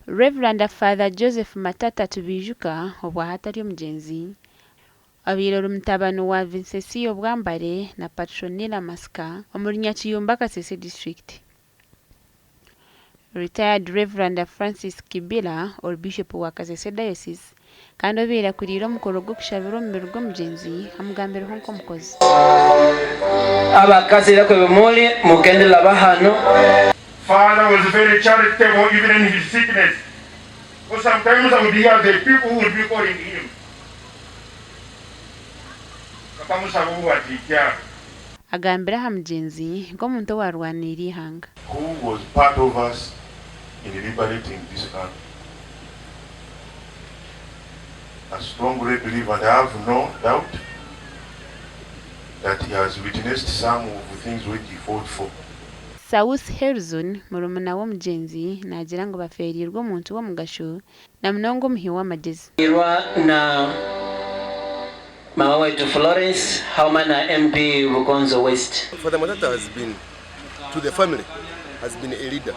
Reverend Father Joseph Matata tubijuka obwa hatari omugenzi abirora omutabano wa Vincesio Obwambare na Patronila Masika omurinya Kiyumba Kasese District. Retired Reverend Francis Kibila or Bishop wa Kasese Diocese kandi obera kurira omukoro gw'okushabira omubiri gw'omugenzi amugambireho nk'omukozi. Abakazira kwe bimuli mugendera bahano. Father was very charitable even in his sickness. Because sometimes I would hear the people who would be calling him. Agambira ha mugenzi ng'omuntu owarwanira eihanga. Who was part of us in liberating this country. I strongly believe and I have no doubt that he has witnessed some of the things which he fought for. South Herzon murumuna w'omugenzi nagira ngo baferirwe omuntu w'omugasho na munongo muhi w'amagezi. Irwa na mama wetu Florence Hauma na MP Bukonzo West. Father Matata has been to the family, has been a leader.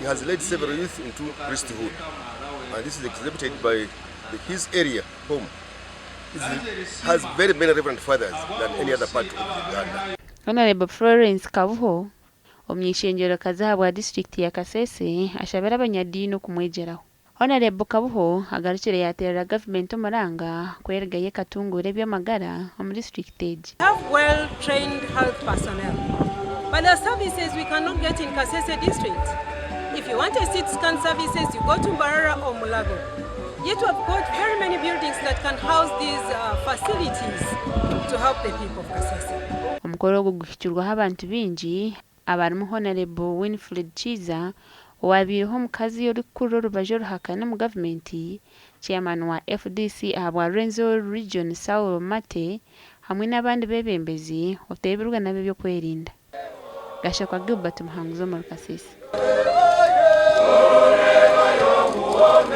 He has led several youth into priesthood, and this is exhibited by his area home. He has very many reverend fathers than any other part of Uganda. Honorable Florence Kabuho omnyishengero kazahabwa district ya Kasese ashabira abanyadini okumwegeraho. Honorable Kabuho agarukire yaterera government omuranga kweregaye katungure by'amagara omu district age. Have well-trained health personnel, but the services we cannot get in Kasese district. If you want a CT scan services, you go to Mbarara or Mulago. Yet we have got very many buildings that can house these facilities to help the people of Kasese. Omukoro guhikirwaho abantu bingi abarimu Honorable Winfred Chiza owabireho omukazi orikukura orubajo ruhakana mu gavumenti chairman wa FDC ahabwa Renzo Region Saul Mate hamwe n'abandi bebembezi otebirwa nabyo byokwerinda. Gashakwa Gilbert Muhanguzo mu Kasese.